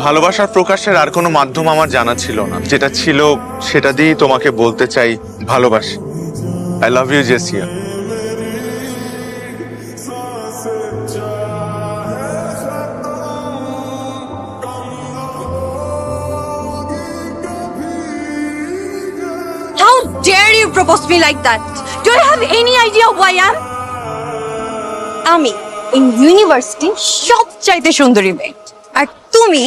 ভালোবাসার প্রকাশের আর কোনো মাধ্যম আমার জানা ছিল না, যেটা ছিল সেটা দিয়েই তোমাকে বলতে চাই ভালোবাসি। আই লাভ ইউ জেসিয়া। How dare you propose me like that? Do you have any idea who I am? আমি এই ইউনিভার্সিটির সবচাইতে সুন্দরী মেয়ে, আর তুমি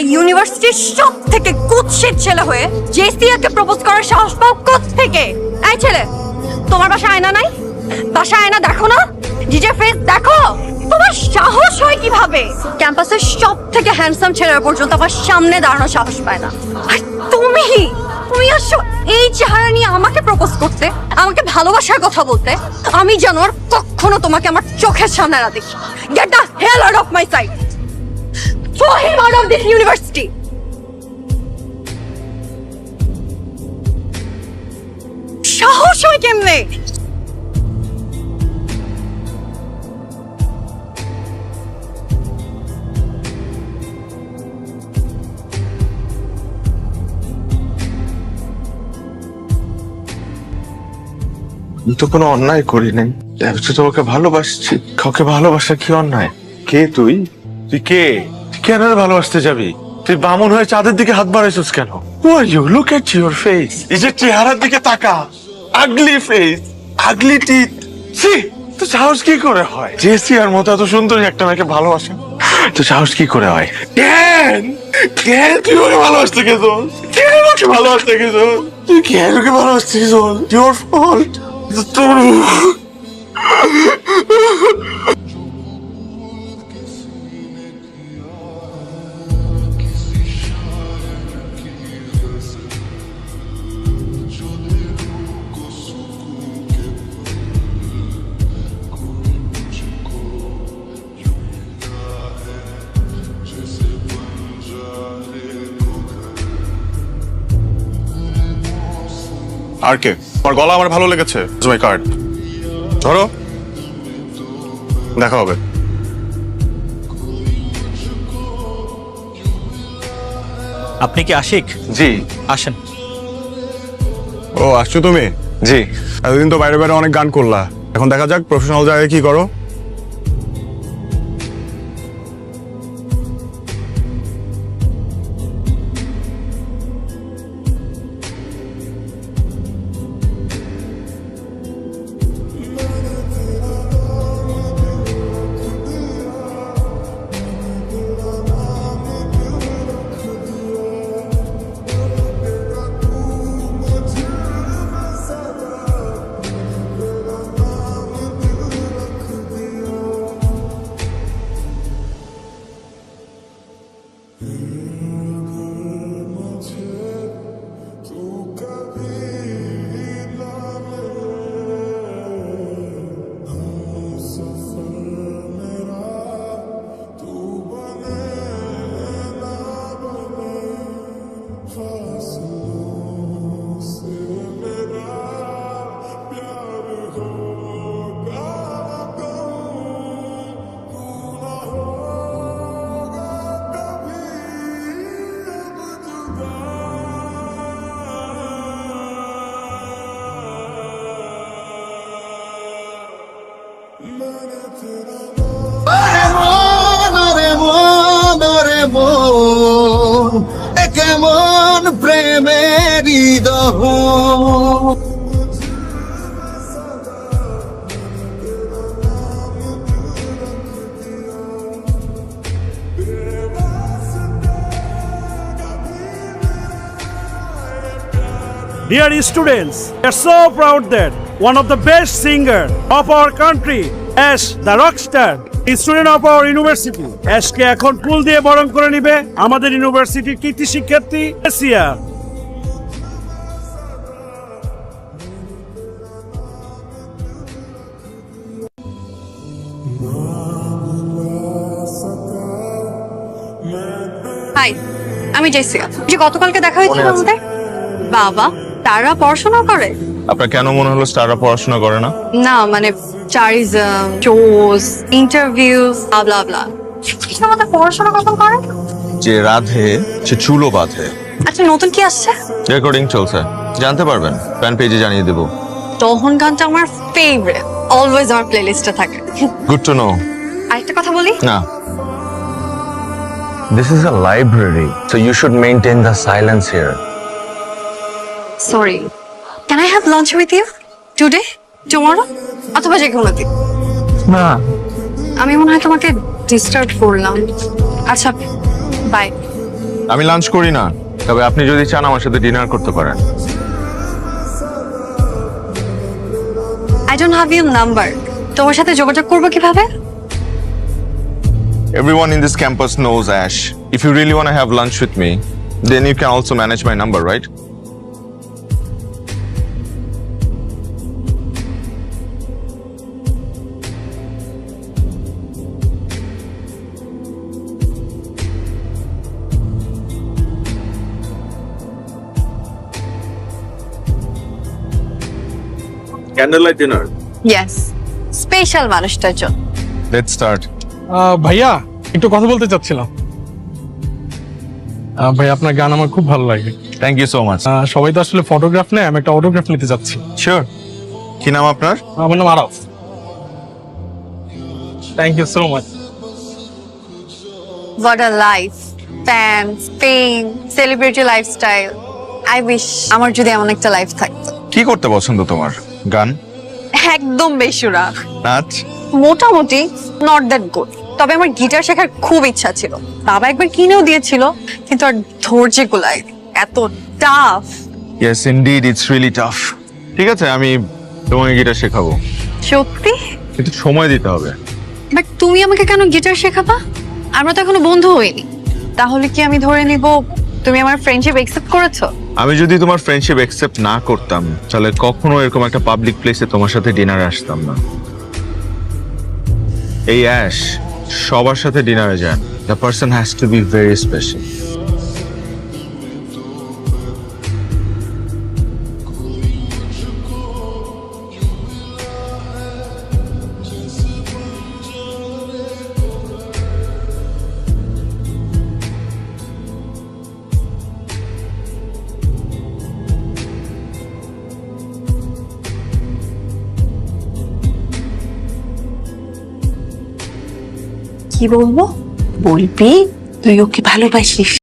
এই ইউনিভার্সিটির সব থেকে কুৎসিত ছেলে হয়ে জেসিয়াকে প্রপোজ করার সাহস পাও কোত্থেকে? এই ছেলে, তোমার বাসায় আয়না নাই? বাসায় আয়না দেখো না? নিজের ফেস দেখো। তোমার সাহস হয় কিভাবে? ক্যাম্পাসের সব থেকে হ্যান্ডসাম ছেলেরা পর্যন্ত আমার সামনে দাঁড়ানোর সাহস পায় না, আর তুমি আসো এই চেহারা নিয়ে আমাকে প্রপোজ করতে, আমাকে ভালোবাসার কথা বলতে। আমি যেন আর কখনো তোমাকে আমার চোখের সামনে না দেখি। Get the hell out of my sight. Throw him out of this university. সাহস হয় কেমনে? আমি তো কোনো অন্যায় করি নাই, আমি তো তোমাকে ভালোবাসছি। কাউকে ভালোবাসা কি অন্যায়? কে তুই? তুই কে? তুই কেন ভালোবাসতে যাবি? তুই বামুন হয়ে চাঁদের দিকে হাত বাড়াইছিস কেন? Who are you? Look at your face. এই যে চেহারার দিকে তাকা, আগলি ফেস, আগলি টিথ। সি, তো সাহস কি করে হয় জেসিয়ার মতো এত সুন্দরী একটা মেয়েকে ভালোবাসা? তো সাহস কি করে হয়? কেন তুই ওকে ভালোবাসতে গেছিস? কেন ওকে ভালোবাসতে গেছিস? তুই কেন ওকে ভালোবাসতে গেছিস? Your fault. তোর আর কে? আমার গলা আমার ভালো লেগেছে, মাই কার্ড ধরো, দেখা হবে। আপনি কি আশিক? জি। আসেন। ও আসছো তুমি? জি। এতদিন তো বাইরে বাইরে অনেক গান করলা, এখন দেখা যাক প্রফেশনাল জায়গায় কি করো। কেমন প্রেমেরই দহন, Dear students, we are so proud that one of the best singer of our country, Ash the rockstar, is student of our university. Ash কে এখন ফুল দিয়ে বরণ করে নিবে আমাদের ইউনিভার্সিটির কৃতি শিক্ষার্থী জেসিয়া। হাই, আমি জেসিয়া। যে গতকালকে দেখা হয়েছিল আমাদের। বাবা, তারা পড়াশোনা করে? আপনার কেন মনে হলো স্টাররা পড়াশোনা করে না? না মানে চারিজম শোজ ইন্টারভিউজ ব্লা ব্লা আমাদের পড়াশোনা কখন করে? যে রাধে সে চুলো বাঁধে। আচ্ছা নতুন কি আসছে? রেকর্ডিং চলছে, জানতে পারবেন, ফ্যান পেজে জানিয়ে দেবো। তখন গানটা আমার ফেভারিট, অলওয়েজ আমার প্লেলিস্টে থাকে। Good to know. আরেকটা কথা বলি, না, This is a library, so you should maintain the silence here. Sorry, can I have lunch with you today, tomorrow, অথবা যে কোনো দিন? না, আমি মনে হয় তোমাকে ডিস্টার্ব করলাম। আচ্ছা বাই। আমি লাঞ্চ করি না, তবে আপনি যদি চান আমার সাথে ডিনার করতে পারেন। I don't have your number, তোমার সাথে যোগাযোগ করবো কিভাবে? Everyone in this campus knows Ash. If you really want to have lunch with me, then you can also manage my number, right? candlelight dinner. Yes, special মানুষটার জন্য। Let's start. ভাইয়া একটু কথা বলতে চাচ্ছিলাম। ভাই আপনার গান আমার খুব ভালো লাগে। Thank you so much. সবাই তো আসলে ফটোগ্রাফ নেয়, আমি একটা অটোগ্রাফ নিতে চাচ্ছি। Sure. কি নাম আপনার? আমার নাম Araf. Thank you so much. What a life, fans, fame, celebrity lifestyle. I wish আমার যদি এমন একটা লাইফ থাকতো। কি করতে পছন্দ তোমার? গান, একদম বেসুরা, নাচ? মোটামুটি নট দ্যাট গুড। তবে আমার গিটার শেখার খুব ইচ্ছা ছিল, বাবা একবার কিনেও দিয়েছিল, কিন্তু আর ধৈর্য কুলায়, এত tough. Yes, indeed, it's really tough. ঠিক আছে, আমি তোমাকে গিটার শেখাবো, সত্যি? কিন্তু সময় দিতে হবে। বাট তুমি আমাকে কেন গিটার শেখাবা? আমরা তো এখনো বন্ধু হইনি। তাহলে কি আমি ধরে নিব তুমি আমার ফ্রেন্ডশিপ একসেপ্ট করেছো? আমি যদি তোমার ফ্রেন্ডশিপ অ্যাকসেপ্ট না করতাম, তাহলে কখনো এরকম একটা পাবলিক প্লেসে তোমার সাথে ডিনারে আসতাম না। এই অ্যাশ সবার সাথে ডিনারে যান, the person has to be very special. কি বলবো? বলবি তুই ওকে ভালোবাসিস।